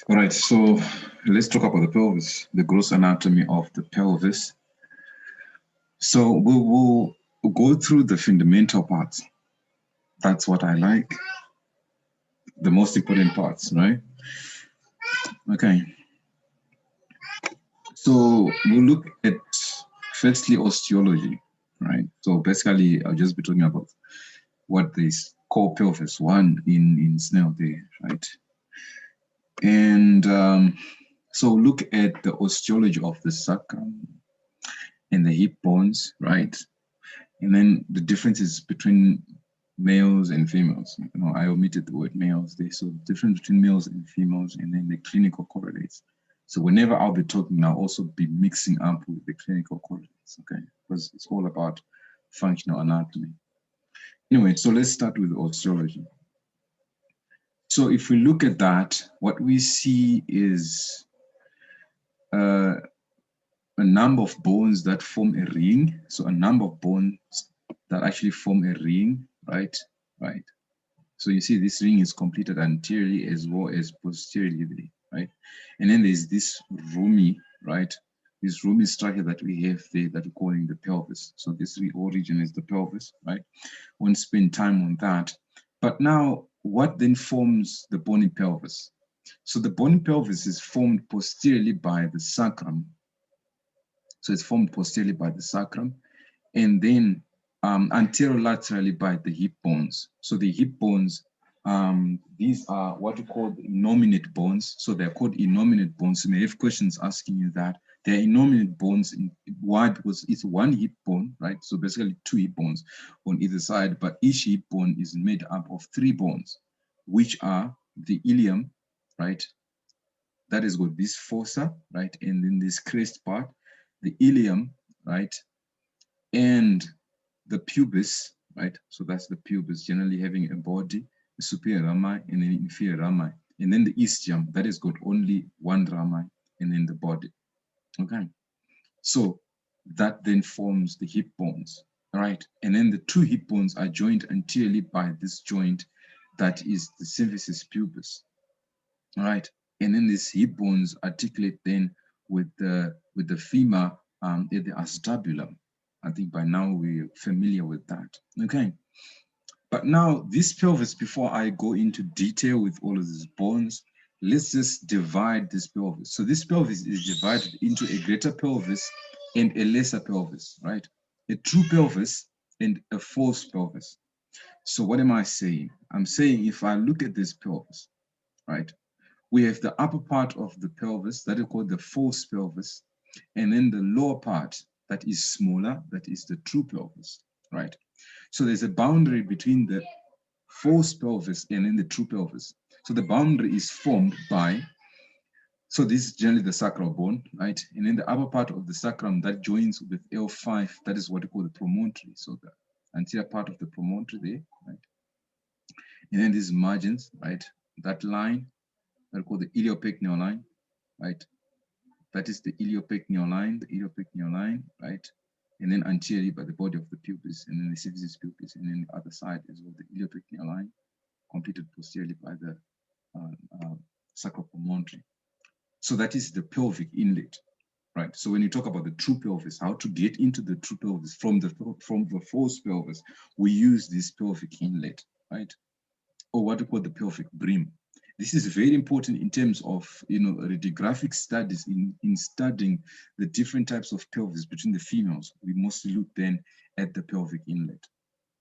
All right, so let's talk about the pelvis, the gross anatomy of the pelvis. So we'll go through the fundamental parts. That's what I like. The most important parts, right? Okay. So we'll look at firstly osteology, right? So basically, I'll just be talking about what this core pelvis one in snail there, right? And so look at the osteology of the sacrum and the hip bones, right? And then the differences between males and females. You know, I omitted the word males there. So the difference between males and females, and then the clinical correlates. So whenever I'll be talking, I'll also be mixing up with the clinical correlates, okay? Because it's all about functional anatomy. Anyway, so let's start with osteology. So if we look at that, what we see is a number of bones that form a ring. So a number of bones that actually form a ring, right? Right. So you see this ring is completed anteriorly as well as posteriorly, right? And then there's this roomy, right? This roomy structure that we have there that we're calling the pelvis. So this origin is the pelvis, right? Won't spend time on that. But now, what then forms the bony pelvis? So the bony pelvis is formed posteriorly by the sacrum. So it's formed posteriorly by the sacrum, and then anterolaterally by the hip bones. So the hip bones, these are what we call the innominate bones. So they're called innominate bones. You may have questions asking you that. They're innominate bones. Why? Because it's one hip bone, right? So basically two hip bones on either side, but each hip bone is made up of three bones, which are the ilium, right? That is got this fossa, right? And then this crest part, the ilium, right? And the pubis, right? So that's the pubis, generally having a body, the superior rami and then inferior rami. And then the ischium, that has got only one rami and then the body. Okay. So that then forms the hip bones, right? And then the two hip bones are joined anteriorly by this joint that is the symphysis pubis, all right? And then these hip bones articulate then with the femur at the acetabulum. I think by now we're familiar with that. Okay. But now this pelvis, before I go into detail with all of these bones, let's just divide this pelvis. So this pelvis is divided into a greater pelvis and a lesser pelvis, right? A true pelvis and a false pelvis. So what am I saying? I'm saying if I look at this pelvis, right? We have the upper part of the pelvis that is called the false pelvis, and then the lower part that is smaller, that is the true pelvis, right? So there's a boundary between the false pelvis and then the true pelvis. So the boundary is formed by, so this is generally the sacral bone, right? And then the upper part of the sacrum that joins with L5, that is what we call the promontory. So the anterior part of the promontory there, right? And then these margins, right? That line, that we call the iliopectineal line, right? That is the iliopectineal line, right? And then anteriorly by the body of the pubis, and then the symphysis pubis, and then the other side as well, the iliopectineal line, completed posteriorly by the sacral promontory. So that is the pelvic inlet, right? So when you talk about the true pelvis, how to get into the true pelvis from the false pelvis, we use this pelvic inlet, right? Or what we call the pelvic brim. This is very important in terms of, you know, radiographic studies in studying the different types of pelvis between the females. We mostly look then at the pelvic inlet.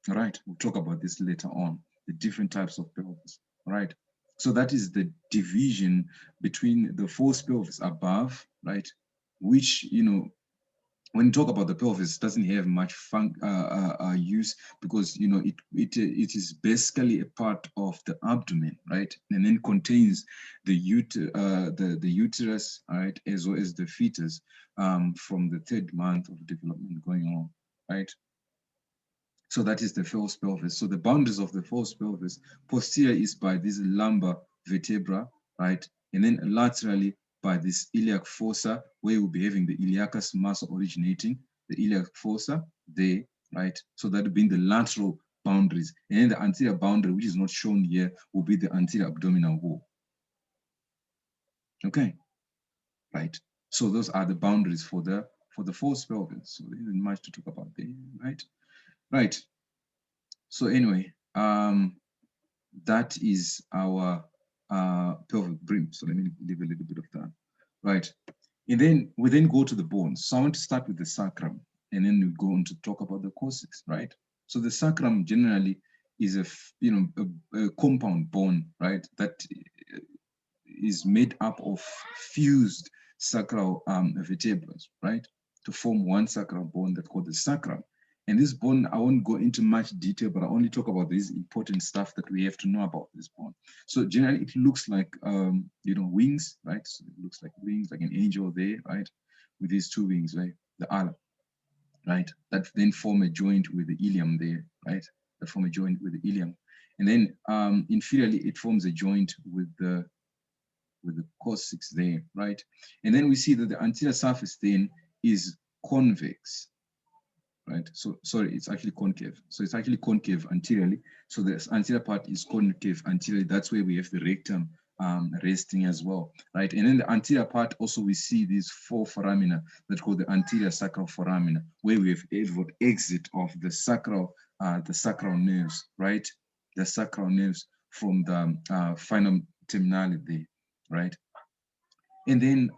All right, we'll talk about this later on, the different types of pelvis. All right, so that is the division between the false pelvis above, right, which, you know, when you talk about the pelvis, it doesn't have much use because, you know, it is basically a part of the abdomen, right, and then contains the uterus, right, as well as the fetus from the 3rd month of development going on, right. So that is the false pelvis. So the boundaries of the false pelvis, posterior is by this lumbar vertebra, right, and then laterally by this iliac fossa, where we'll be having the iliacus muscle originating, the iliac fossa there, right? So that will be the lateral boundaries. And then the anterior boundary, which is not shown here, will be the anterior abdominal wall. Okay, right. So those are the boundaries for the false pelvis. So there isn't much to talk about there, right? Right. So anyway, that is our pelvic brim. So let me leave a little bit of that, right? And then we then go to the bones. So I want to start with the sacrum, and then we go on to talk about the coccyx, right? So the sacrum generally is a compound bone, right? That is made up of fused sacral vertebrae, right? To form one sacral bone that's called the sacrum. And this bone, I won't go into much detail, but I only talk about this important stuff that we have to know about this bone. So generally, it looks like wings, right? So it looks like wings, like an angel there, right? With these two wings, right? The ala, right? That then form a joint with the ilium there, right? That form a joint with the ilium, and then inferiorly, it forms a joint with the coccyx there, right? And then we see that the anterior surface then is convex, right? So sorry, it's actually concave. So it's actually concave anteriorly. So the anterior part is concave anteriorly. That's where we have the rectum resting as well, right? And then the anterior part also we see these four foramina that called the anterior sacral foramina, where we have the exit of the sacral nerves, right? The sacral nerves from the final terminale there, right? And then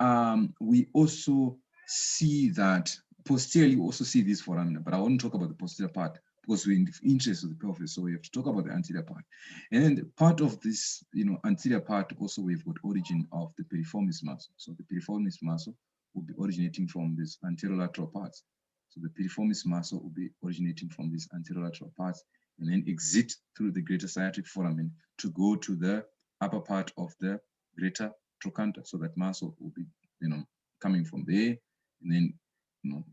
we also see that posteriorly, we also see this foramina, but I won't talk about the posterior part because we're in the interest of the pelvis, so we have to talk about the anterior part. And then the part of this, anterior part also we've got origin of the piriformis muscle. So the piriformis muscle will be originating from this anterolateral parts. So the piriformis muscle will be originating from these anterolateral parts and then exit through the greater sciatic foramen to go to the upper part of the greater trochanter. So that muscle will be, coming from there and then,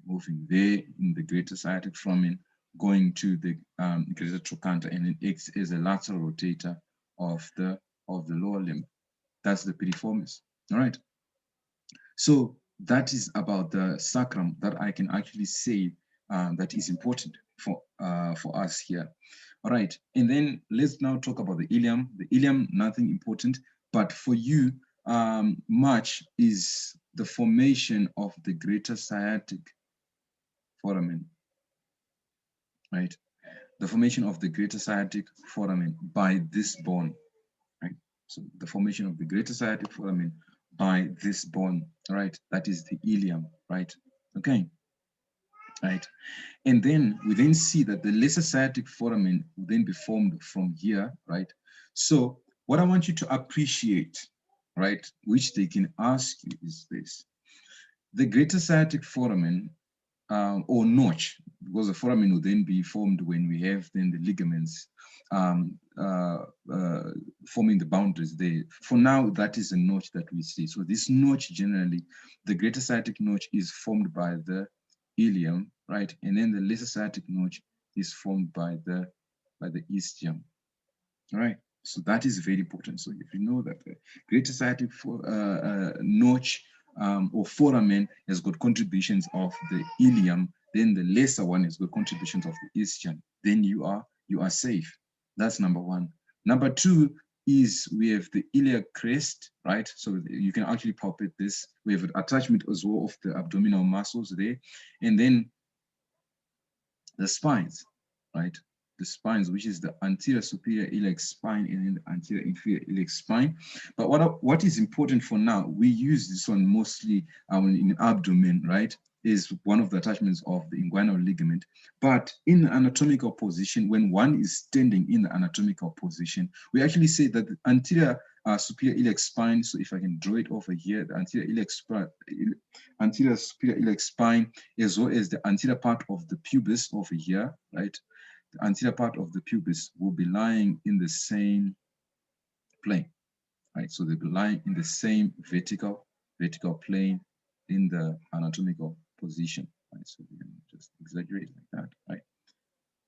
moving there in the greater sciatic foramen, going to the greater trochanter, and it acts as a lateral rotator of the lower limb. That's the piriformis. All right. So that is about the sacrum that I can actually say that is important for us here. All right, and then let's now talk about the ilium. The ilium, nothing important, but for you, much is the formation of the greater sciatic foramen, right? The formation of the greater sciatic foramen by this bone, right? So the formation of the greater sciatic foramen by this bone, right? That is the ilium, right? Okay, right? And then we then see that the lesser sciatic foramen will then be formed from here, right? So what I want you to appreciate, right, which they can ask you is this. The greater sciatic foramen or notch, because the foramen will then be formed when we have then the ligaments forming the boundaries there. For now, that is a notch that we see. So this notch generally, the greater sciatic notch is formed by the ilium, right? And then the lesser sciatic notch is formed by the ischium, all right? So that is very important. So if you know that the greater sciatic notch or foramen has got contributions of the ilium, then the lesser one has got contributions of the ischium. Then you are safe. That's number one. Number two is we have the iliac crest, right? So you can actually palpate this. We have an attachment as well of the abdominal muscles there, and then the spines, right? The spines, which is the anterior superior iliac spine and then the anterior inferior iliac spine. But what is important for now, we use this one mostly in abdomen, right? Is one of the attachments of the inguinal ligament. But in the anatomical position, when one is standing in the anatomical position, we actually say that the anterior superior iliac spine, so if I can draw it over here, the anterior iliac spine, anterior superior iliac spine, as well as the anterior part of the pubis over here, right? The anterior part of the pubis will be lying in the same plane, right? So they'll be lying in the same vertical plane in the anatomical position, right? So we can just exaggerate like that, right?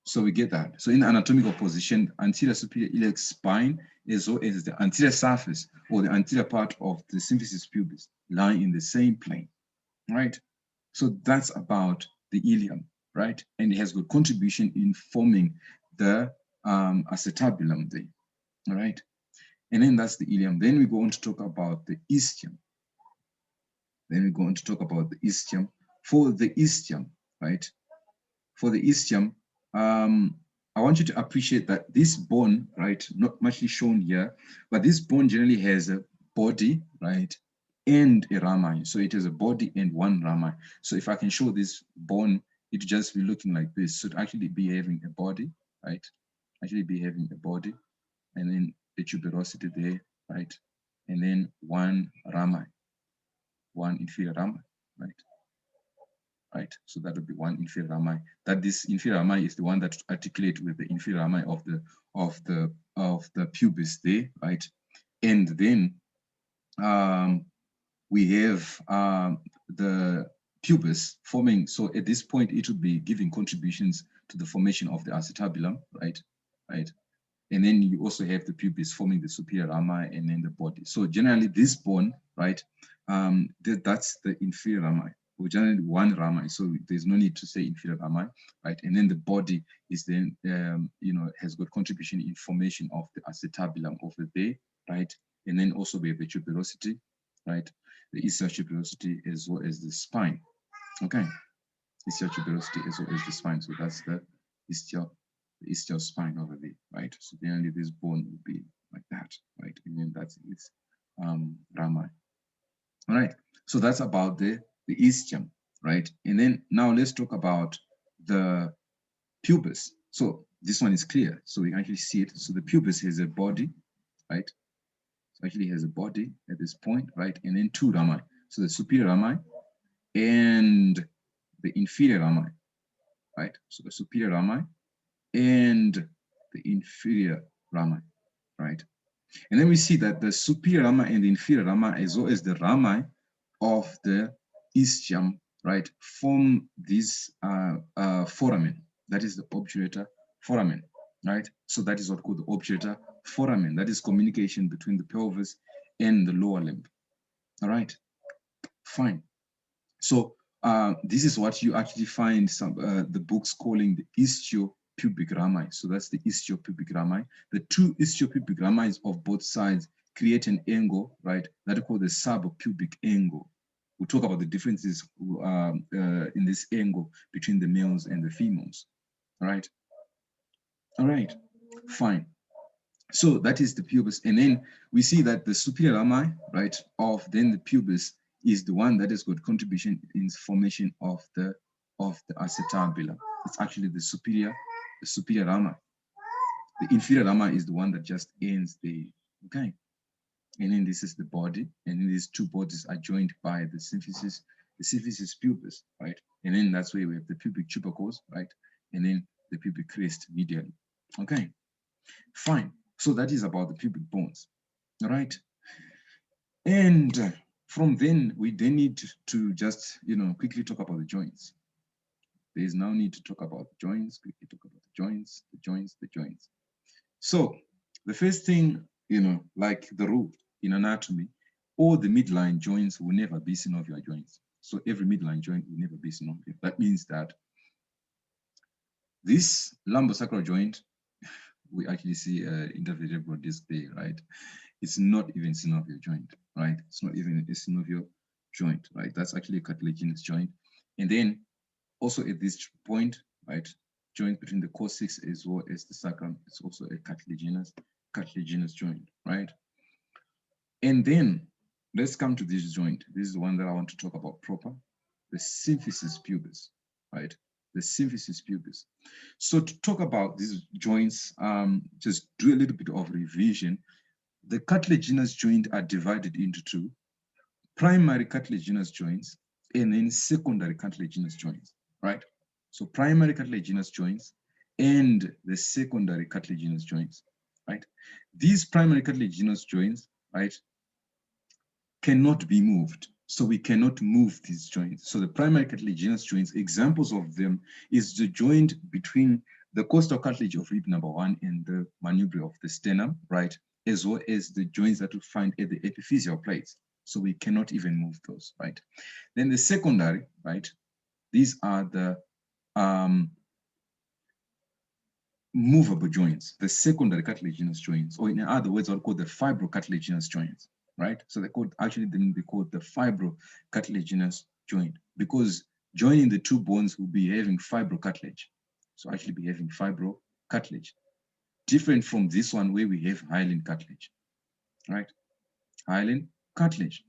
So we get that. So in the anatomical position, anterior superior iliac spine as well as the anterior surface or the anterior part of the symphysis pubis lying in the same plane, right? So that's about the ilium, right? And it has got contribution in forming the acetabulum there, all right? And then that's the ilium. Then we go on to talk about the ischium. Then we go on to talk about the ischium. For the ischium, right? For the ischium, I want you to appreciate that this bone, right, not muchly shown here, but this bone generally has a body, right, and a rami. So it has a body and one rami. So if I can show this bone, it would just be looking like this. So it actually be having a body, right? Actually be having a body, and then the tuberosity there, right? And then one rami, one inferior rami, right? Right, so that would be one inferior rami. That this inferior rami is the one that articulate with the inferior rami of the pubis there, right? And then we have the pubis forming. So at this point, it would be giving contributions to the formation of the acetabulum, right? Right. And then you also have the pubis forming the superior rami and then the body. So generally, this bone, right? That's the inferior rami. We generally one rami, so there's no need to say inferior rami, right? And then the body is then, has got contribution in formation of the acetabulum over there, right? And then also we have the tuberosity, right? The ischial tuberosity as well as the spine. Okay, ischial tuberosity as well as the spine. So that's the ischial spine over there, right? So generally this bone will be like that, right? And then that's its rami. All right. So that's about the ischium, right? And then now let's talk about the pubis. So this one is clear. So we can actually see it. So the pubis has a body, right? So actually has a body at this point, right? And then two rami. So the superior rami and the inferior rami, right? So the superior rami and the inferior rami, right? And then we see that the superior rami and the inferior rami, as well as the rami of the ischium, right, form this foramen. That is the obturator foramen, right? So that is what called the obturator foramen. That is communication between the pelvis and the lower limb. All right, fine. So this is what you actually find some the books calling the istiopubic rami. So that's the istiopubic rami. The two istiopubic rami of both sides create an angle, right? That is called the subpubic angle. We'll talk about the differences in this angle between the males and the females. All right. All right. Fine. So that is the pubis. And then we see that the superior rami, right, of then the pubis is the one that has got contribution in formation of the acetabulum. It's actually the superior rami. The inferior rami is the one that just ends the, okay. And then this is the body, and then these two bodies are joined by the symphysis pubis, right? And then that's where we have the pubic tubercles, right? And then the pubic crest medially. Okay, fine. So that is about the pubic bones, all right? And from then, we then need to just, quickly talk about the joints. There is now need to talk about the joints, quickly talk about the joints, the joints, the joints. So the first thing, like the rule in anatomy, all the midline joints will never be synovial joints. So every midline joint will never be synovial. That means that this lumbosacral joint, we actually see intervertebral disc there, right? It's not even synovial joint, right? It's not even a synovial joint, right? That's actually a cartilaginous joint. And then also at this point, right, joint between the coccyx as well as the sacrum, it's also a cartilaginous joint, right? And then let's come to this joint. This is the one that I want to talk about proper, the symphysis pubis, right? The symphysis pubis. So to talk about these joints, just do a little bit of revision. The cartilaginous joints are divided into two: primary cartilaginous joints and then secondary cartilaginous joints, right? So primary cartilaginous joints and the secondary cartilaginous joints, right? These primary cartilaginous joints, right, cannot be moved. So we cannot move these joints. So the primary cartilaginous joints, examples of them is the joint between the costal cartilage of rib number 1 and the manubrium of the sternum, right? As well as the joints that we find at the epiphyseal plates. So we cannot even move those, right? Then the secondary, right? These are the movable joints, the secondary cartilaginous joints, or in other words, what are called the fibrocartilaginous joints, right? So they could actually then be called the fibrocartilaginous joint, because joining the two bones will be having fibrocartilage. So actually be having fibrocartilage, different from this one where we have hyaline cartilage, right? Hyaline cartilage,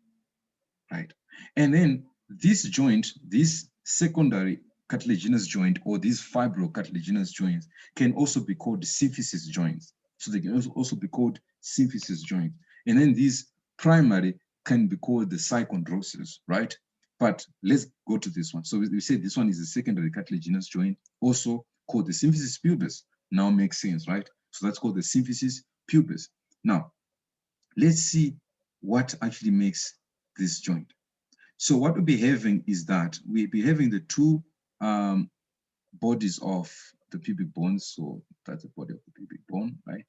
right? And then this joint, this secondary cartilaginous joint, or these fibrocartilaginous joints, can also be called symphysis joints. So they can also be called symphysis joints. And then these primary can be called the sychondroses, right? But let's go to this one. So we say this one is a secondary cartilaginous joint, also called the symphysis pubis. Now makes sense, right? So that's called the symphysis pubis. Now, let's see what actually makes this joint. So what we'll be having is that we'll be having the two bodies of the pubic bones. So that's the body of the pubic bone, right?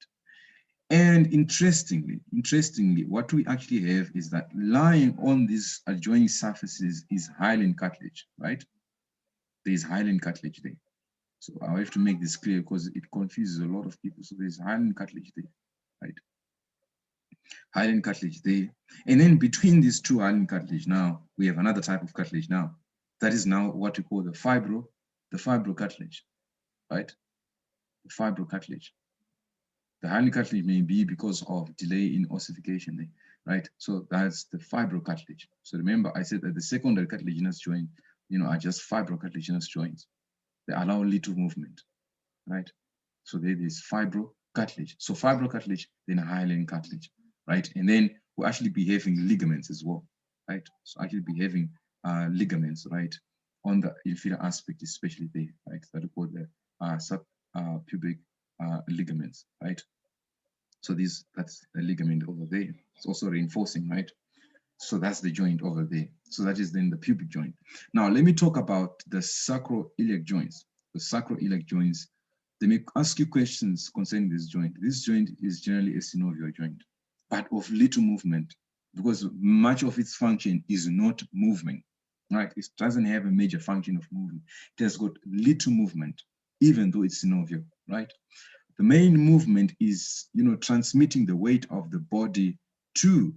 And interestingly, what we actually have is that lying on these adjoining surfaces is hyaline cartilage, right? There is hyaline cartilage there. So I have to make this clear because it confuses a lot of people. So there's hyaline cartilage there, right? Hyaline cartilage there. And then between these two hyaline cartilage now, we have another type of cartilage now. That is now what we call the fibrocartilage, right? The fibrocartilage. The hyaline cartilage may be because of delay in ossification there, right? So that's the fibrocartilage. So remember, I said that the secondary cartilaginous joint, are just fibrocartilaginous joints. They allow little movement, right? So there is fibrocartilage. So fibrocartilage, then hyaline cartilage, right? And then we'll actually be having ligaments as well, right? So actually be having ligaments, right, on the inferior aspect, especially there, right? That we call the subpubic ligaments, right? So that's the ligament over there. It's also reinforcing, right? So that's the joint over there. So that is then the pubic joint. Now let me talk about the sacroiliac joints. The sacroiliac joints, they may ask you questions concerning this joint. This joint is generally a synovial joint, but of little movement, because much of its function is not moving, right? It doesn't have a major function of moving. It has got little movement, even though it's synovial, right? The main movement is, transmitting the weight of the body to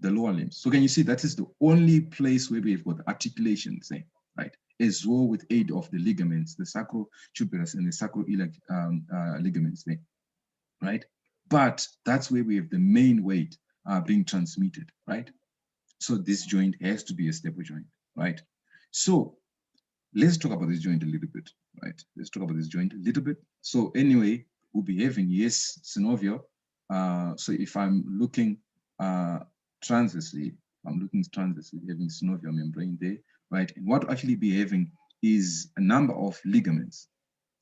the lower limbs. So can you see that is the only place where we've got articulations there, right? As well with aid of the ligaments, the sacrotuberous and the sacroiliac ligaments there, right? But that's where we have the main weight being transmitted, right? So this joint has to be a stable joint, right? So let's talk about this joint a little bit, right? Let's talk about this joint a little bit. So anyway, we'll be having, yes, synovial. So if I'm looking transversely, having synovial membrane there, right? And what actually be having is a number of ligaments,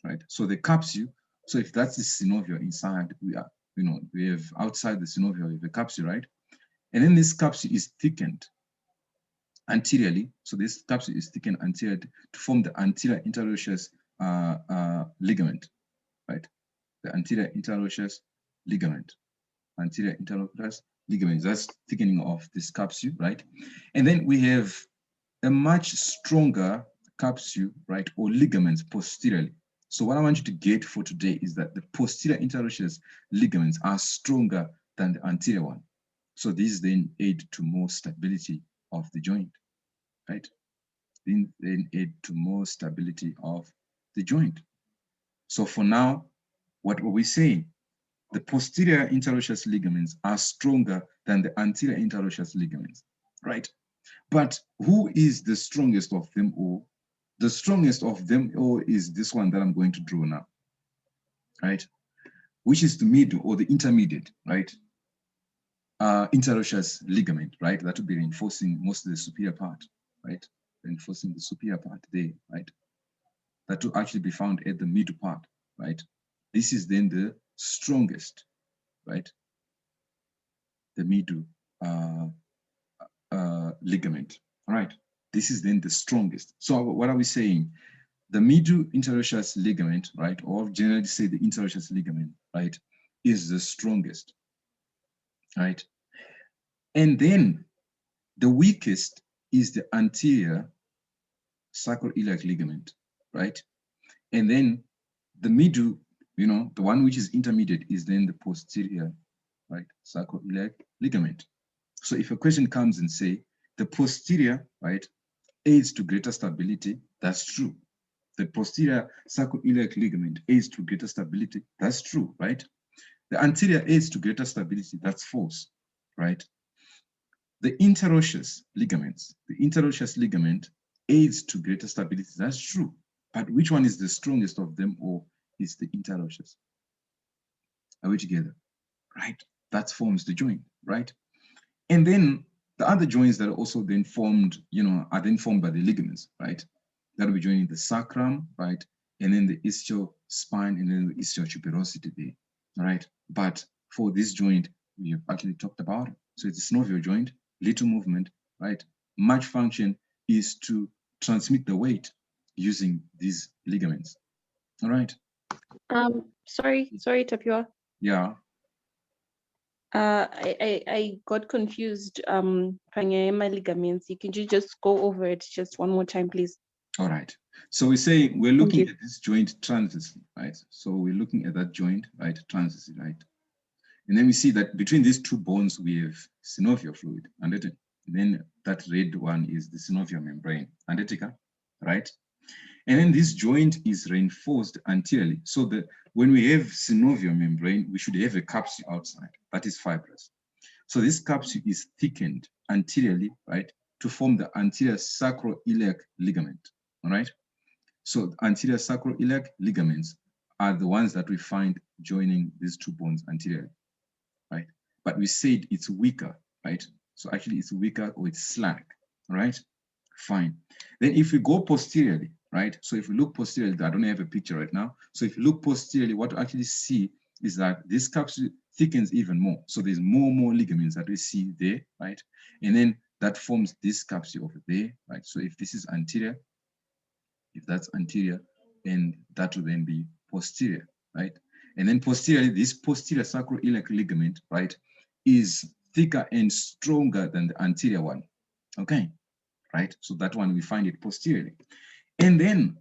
right? So the capsule, so if that's the synovial inside, we have outside the synovial, we have a capsule, right? And then this capsule is thickened anteriorly. So this capsule is thickened anteriorly to form the anterior interosseous ligament, right? The anterior interosseous ligament. Anterior interosseous ligament. That's thickening of this capsule, right? And then we have a much stronger capsule, right, or ligaments posteriorly. So what I want you to get for today is that the posterior interosseous ligaments are stronger than the anterior one. So these then aid to more stability of the joint, right? Then aid to more stability of the joint. So for now, what were we saying? The posterior interosseous ligaments are stronger than the anterior interosseous ligaments, right? But who is the strongest of them all? The strongest of them all is this one that I'm going to draw now, right? Which is the middle or the intermediate, right? Interosseous ligament, right? That will be reinforcing most of the superior part, right? Reinforcing the superior part there, right? That will actually be found at the middle part, right? This is then the strongest, right? The middle ligament, all right? This is then the strongest. So what are we saying? The middle interosseous ligament, right, or generally say the interosseous ligament, right, is the strongest, right? And then the weakest is the anterior sacroiliac ligament, right? And then the middle, the one which is intermediate is then the posterior, right, sacroiliac ligament. So if a question comes and say, the posterior, right, aids to greater stability, that's true. The posterior sacroiliac ligament aids to greater stability, that's true, right? The anterior aids to greater stability, that's false, right? The interosseous ligaments, the interosseous ligament aids to greater stability, that's true. But which one is the strongest of them all is the interosseous? Are we together? Right? That forms the joint, right? And then the other joints that are also then formed, are then formed by the ligaments, right? That will be joining the sacrum, right? And then the ischial spine and then the ischial tuberosity there, all right? But for this joint, we have actually talked about it. So it's a synovial joint, little movement, right? Much function is to transmit the weight using these ligaments, all right? Sorry, Tapua. Yeah. I got confused. Pranayama ligaments. Can you just go over it just one more time, please? All right. So we say we're looking at this joint transversely, right? So we're looking at that joint, right, transversely, right? And then we see that between these two bones, we have synovial fluid, and then that red one is the synovial membrane, right? And then this joint is reinforced anteriorly. So that when we have synovial membrane, we should have a capsule outside that is fibrous. So this capsule is thickened anteriorly, right, to form the anterior sacroiliac ligament, all right? So anterior sacroiliac ligaments are the ones that we find joining these two bones anteriorly, right? But we said it's weaker, right? So actually it's weaker or it's slack, all right? Fine. Then if we go posteriorly, right? So if we look posteriorly, I don't have a picture right now. So if you look posteriorly, what we actually see is that this capsule thickens even more. So there's more ligaments that we see there, right? And then that forms this capsule over there, right? So if this is anterior, if that's anterior, and that will then be posterior, right? And then posteriorly, this posterior sacroiliac ligament, right, is thicker and stronger than the anterior one, okay? Right? So that one, we find it posteriorly. And then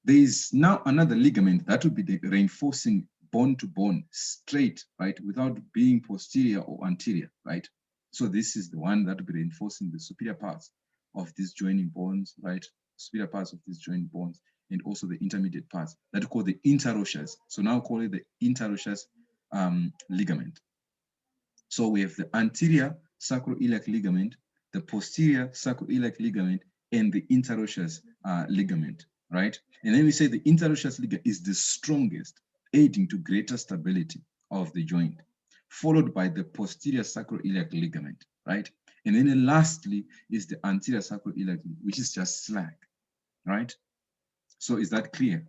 there is now another ligament that would be the reinforcing bone to bone straight, right? Without being posterior or anterior, right? So this is the one that will be reinforcing the superior parts of these joining bones, right? Superior parts of these joint bones and also the intermediate parts that we call the interosseous. So now call it the interosseous ligament. So we have the anterior sacroiliac ligament, the posterior sacroiliac ligament, and the interosseous ligament, right? And then we say the interosseous ligament is the strongest, aiding to greater stability of the joint, followed by the posterior sacroiliac ligament, right? And then lastly is the anterior sacroiliac, which is just slack, right? So is that clear?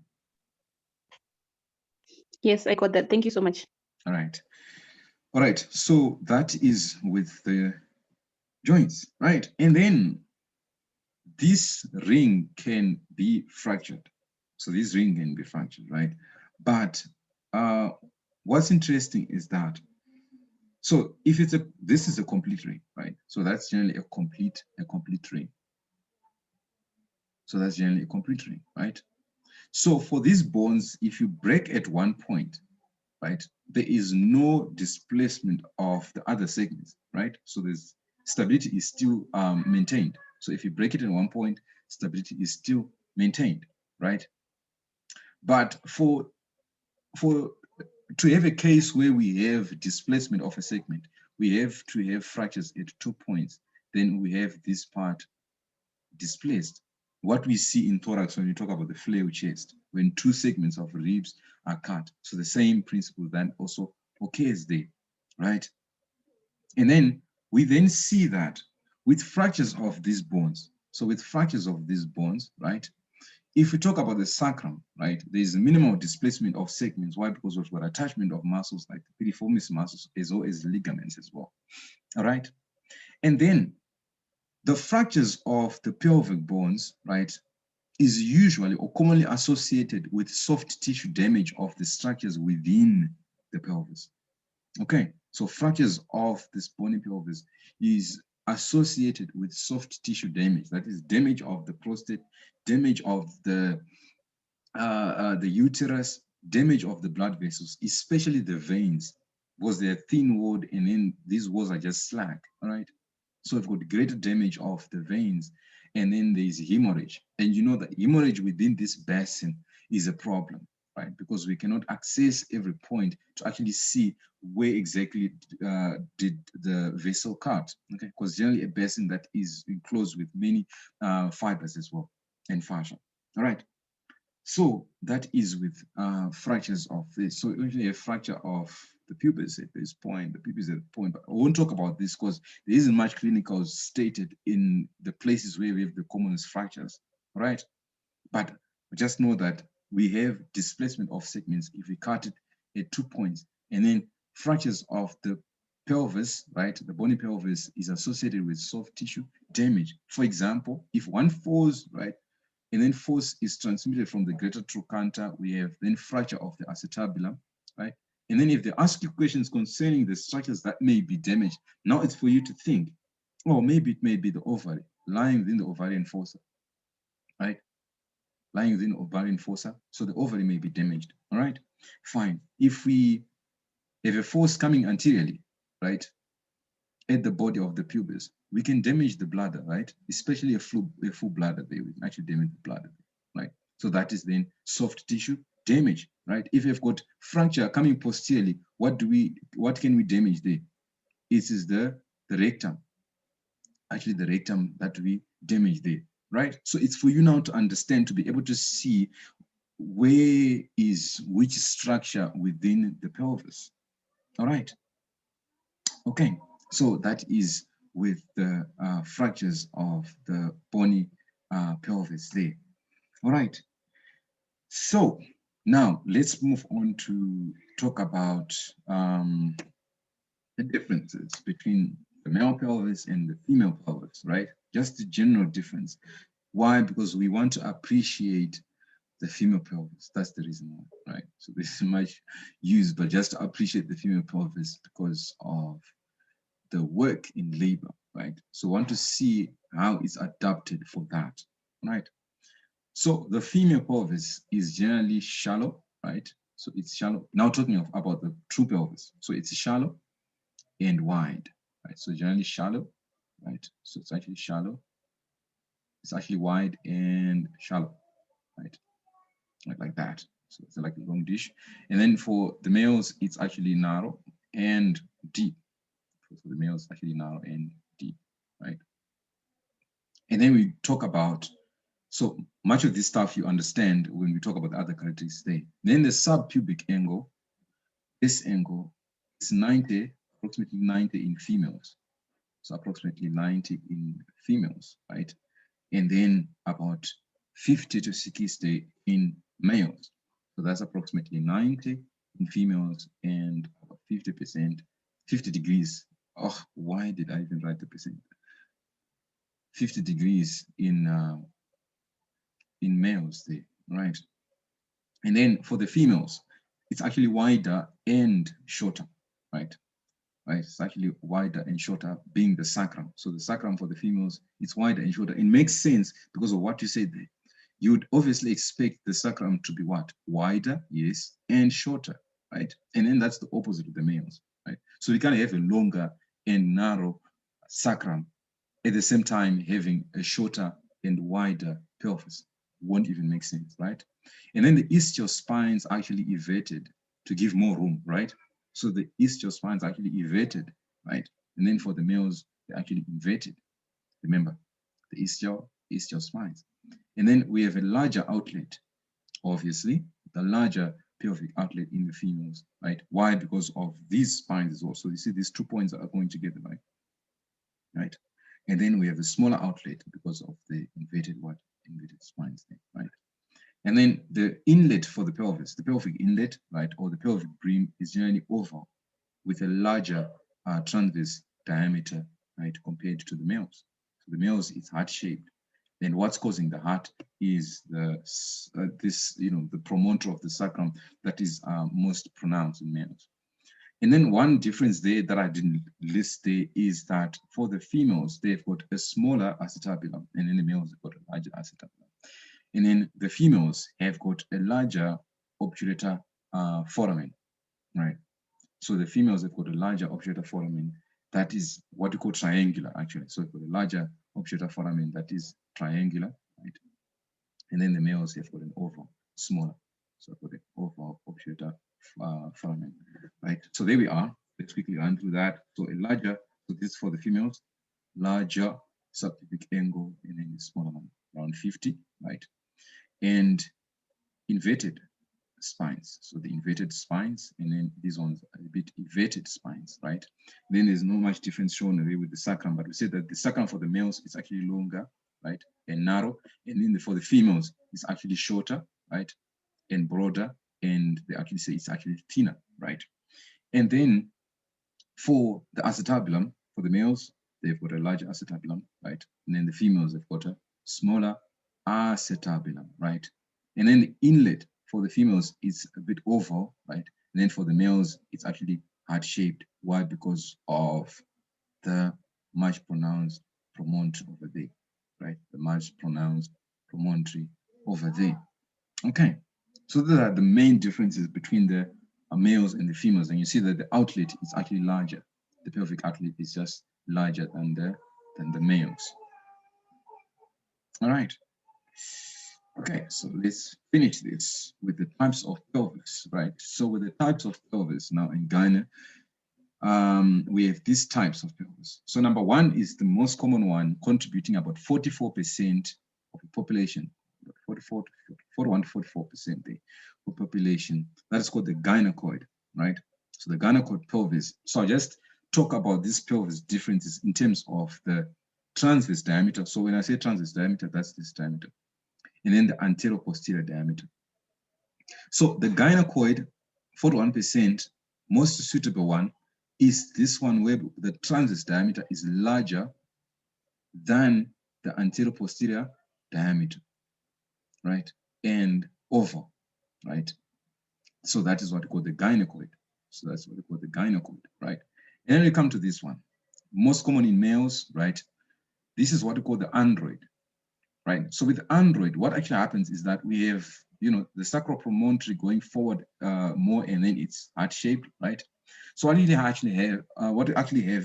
Yes, I got that. Thank you so much. All right. All right, so that is with the joints, right? And then this ring can be fractured. So this ring can be fractured, right? But what's interesting is that, so if it's this is a complete ring, right? So that's generally a complete ring. So that's generally a complete ring, right? So for these bones, if you break at one point, right, there is no displacement of the other segments, right? So there's stability is still maintained. So if you break it at one point, stability is still maintained, right? But to have a case where we have displacement of a segment, we have to have fractures at 2 points. Then we have this part displaced. What we see in thorax when we talk about the flail chest, when 2 segments of ribs are cut. So the same principle then also occurs there, right? And then we then see that with fractures of these bones, so with fractures of these bones, right? If we talk about the sacrum, right, there is a minimal displacement of segments. Why? Because we've got attachment of muscles like the piriformis muscles as well as ligaments as well, all right? And then the fractures of the pelvic bones, right, is usually or commonly associated with soft tissue damage of the structures within the pelvis. Okay, so fractures of this bony pelvis is associated with soft tissue damage. That is damage of the prostate, damage of the uterus, damage of the blood vessels, especially the veins, because they're thin walled and then these walls are just slack, all right? So we've got greater damage of the veins, and then there's hemorrhage. And you know that hemorrhage within this basin is a problem, right? Because we cannot access every point to actually see where exactly did the vessel cut, okay? Because generally a basin that is enclosed with many fibers as well and fascia, all right? So that is with fractures of this. So usually a fracture of the pubis at this point, the pubis at the point, but I won't talk about this because there isn't much clinical stated in the places where we have the commonest fractures, right? But just know that we have displacement of segments if we cut it at 2 points, and then fractures of the pelvis, right? The bony pelvis is associated with soft tissue damage. For example, if one falls, right, and then force is transmitted from the greater trochanter, we have then fracture of the acetabulum, right? And then if they ask you questions concerning the structures that may be damaged, now it's for you to think, oh, maybe it may be the ovary, lying within the ovarian fossa, right? Lying within the ovarian fossa, so the ovary may be damaged, all right? Fine. If we have a force coming anteriorly, right, at the body of the pubis, we can damage the bladder, right? Especially a full bladder there, we can actually damage the bladder, right? So that is then soft tissue damage, right? If you've got fracture coming posteriorly, what can we damage there? It is the rectum, actually the rectum that we damage there, right? So it's for you now to understand, to be able to see where is which structure within the pelvis, all right? Okay, so that is with the fractures of the bony pelvis there. All right. So now let's move on to talk about the differences between the male pelvis and the female pelvis, right? Just the general difference. Why? Because we want to appreciate the female pelvis. That's the reason why, right? So this is much used, but just to appreciate the female pelvis because of the work in labor, right? So want to see how it's adapted for that, right? So the female pelvis is generally shallow, right? So it's shallow. Now talking about the true pelvis. So it's shallow and wide, right? So generally shallow, right? So it's actually shallow. It's actually wide and shallow, right? Like that. So it's like a long dish. And then for the males, it's actually narrow and deep. For the males, actually narrow and deep, right? And then we talk about, so much of this stuff you understand when we talk about the other characteristics there. Then the subpubic angle, this angle is 90, approximately 90 in females. So approximately 90 in females, right? And then about 50 to 60 in males. So that's approximately 90 in females and about 50%, 50 degrees. Oh, why did I even write the percent? 50 degrees in males there, right? And then for the females, it's actually wider and shorter, right? Right, it's actually wider and shorter, being the sacrum. So the sacrum for the females, it's wider and shorter. It makes sense because of what you said there. You'd obviously expect the sacrum to be what? Wider, yes, and shorter, right? And then that's the opposite of the males, right? So we kind of have a longer and narrow sacrum at the same time having a shorter and wider pelvis. Won't even make sense, right? And then the ischial spines actually everted to give more room, right? So the ischial spines actually everted, right? And then for the males, they're actually inverted. Remember, the ischial spines. And then we have a larger outlet, obviously, the larger pelvic outlet in the females, right? Why? Because of these spines as well. So you see these 2 points are going together, right? Right. And then we have a smaller outlet because of the inverted spines, right? And then the inlet for the pelvis, the pelvic inlet, right, or the pelvic brim is generally oval with a larger transverse diameter, right, compared to the males. So the males, it's heart-shaped. Then what's causing the heart is the the promontory of the sacrum that is most pronounced in males. And then one difference there that I didn't list there is that for the females, they've got a smaller acetabulum, and in the males, they've got a larger acetabulum. And then the females have got a larger obturator foramen, right? So the females have got a larger obturator foramen that is what we call triangular, actually. So for the larger obturator foramen, that is triangular, right? And then the males have got an oval, smaller. So for the oval obturator foramen, right? So there we are. Let's quickly run through that. So a larger, so this is for the females, larger subpubic angle, and then the smaller one, around 50, right? And inverted spines. So the inverted spines, and then these ones are a bit inverted spines, right? Then there's no much difference shown away with the sacrum, but we said that the sacrum for the males is actually longer, right, and narrow, and then for the females it's actually shorter, right, and broader, and they actually say it's actually thinner, right? And then for the acetabulum, for the males, they've got a larger acetabulum, right? And then the females have got a smaller acetabulum, right? And then the inlet for the females is a bit oval, right? And then for the males, it's actually heart-shaped. Why? Because of the much pronounced promontory over there, right? The much pronounced promontory over there. Okay, so those are the main differences between the males and the females, and you see that the outlet is actually larger. The pelvic outlet is just larger than the males. All right. Okay, so let's finish this with the types of pelvis, right? So with the types of pelvis now in Ghana, we have these types of pelvis. So number one is the most common one, contributing about 44% of the population, 41 to 44% of population. That is called the gynecoid, right? So the gynecoid pelvis. So I just talk about these pelvis differences in terms of the transverse diameter. So when I say transverse diameter, that's this diameter. And then the anterior-posterior diameter. So the gynecoid, 41%, most suitable one is this one where the transverse diameter is larger than the anterior-posterior diameter, right? And oval, right? So that is what we call the gynecoid. So that's what we call the gynecoid, right? And then we come to this one, most common in males, right? This is what we call the android, right? So with android, what actually happens is that we have, you know, the sacral promontory going forward more, and then it's heart-shaped, right? So what we actually have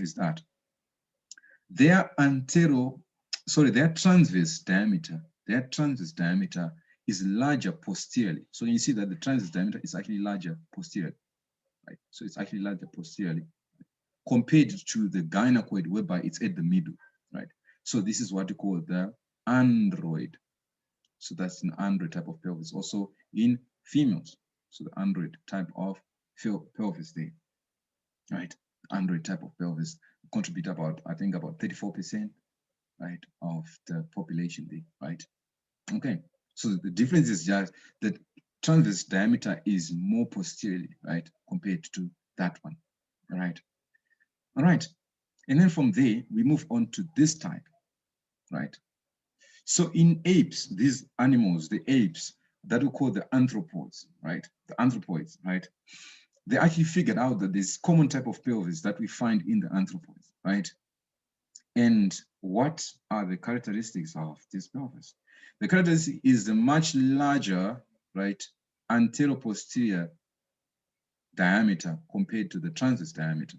is that their transverse diameter is larger posteriorly. So you see that the transverse diameter is actually larger posteriorly, right? So it's actually larger posteriorly compared to the gynecoid, whereby it's at the middle, right? So this is what we call the android. So that's an android type of pelvis, also in females. So the android type of pelvis there, right? Android type of pelvis contribute about, I think, about 34%, right, of the population there, right? Okay, so the difference is just that transverse diameter is more posteriorly, right, compared to that one, all right? All right, and then from there, we move on to this type, right? So in apes, these animals, the apes that we call the anthropoids, right? The anthropoids, right? They actually figured out that there's common type of pelvis that we find in the anthropoids, right? And what are the characteristics of this pelvis? The characteristic is the much larger, right, anterior-posterior diameter compared to the transverse diameter.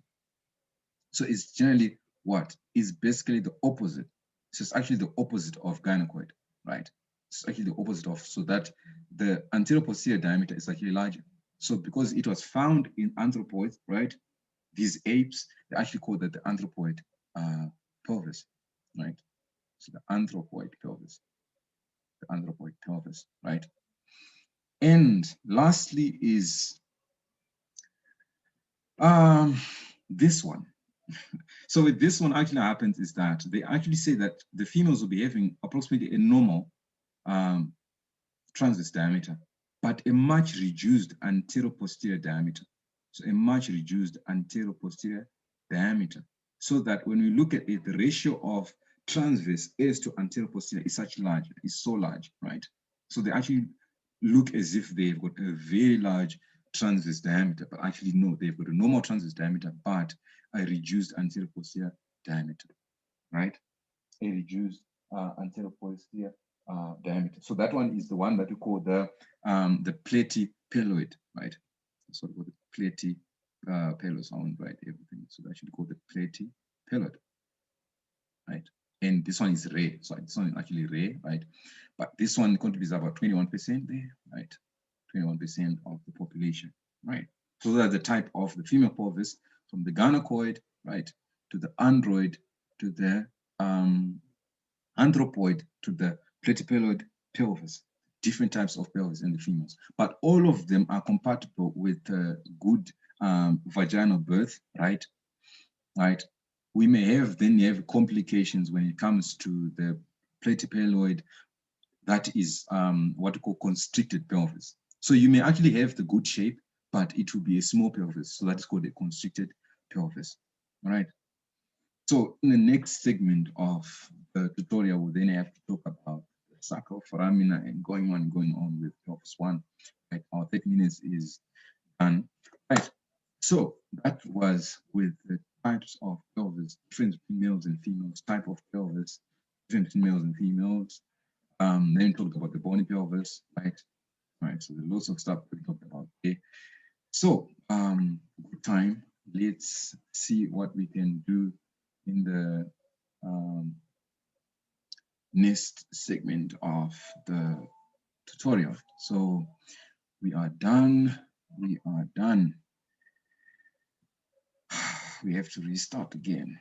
So it's generally what? It's basically the opposite. So it's actually the opposite of gynecoid, right? It's actually the opposite of, so that the anterior-posterior diameter is actually larger. So because it was found in anthropoids, right? These apes, they actually call that the anthropoid pelvis, right? So the anthropoid pelvis, right? And lastly is this one. So with this one actually happens is that they actually say that the females will be having approximately a normal transverse diameter, but a much reduced anterior-posterior diameter. So a much reduced anterior-posterior diameter. So that when we look at it, the ratio of transverse as to anterior-posterior is so large, right? So they actually look as if they've got a very large transverse diameter, but actually no, they've got a normal transverse diameter, but a reduced anterior-posterior diameter, right? A reduced anterior-posterior diameter. So that one is the one that we call the platypeloid, right? So we call the platypelossound, right? Everything. So that should call the pelvic, right? And this one is rare, so this one is actually rare, right? But this one contributes about 21% there, right? 21% of the population, right? So those are the type of the female pelvis, from the gynecoid, right, to the android, to the anthropoid, to the platypeloid pelvis. Different types of pelvis in the females, but all of them are compatible with good vaginal birth, right? Right. We may have complications when it comes to the platypeloid. That is what we call constricted pelvis. So you may actually have the good shape, but it will be a small pelvis. So that's called a constricted pelvis. All right. So in the next segment of the tutorial, we'll then have to talk about the sacral foramina and going on with pelvis 1. Right. Our 30 minutes is done. Right. So that was with the types of pelvis, different males and females, type of pelvis, different males and females. Then we talked about the bony pelvis, right? Right. So there's lots of stuff we talked about. Okay. So good time. Let's see what we can do in the next segment of the tutorial. So we are done. We are done. We have to restart again.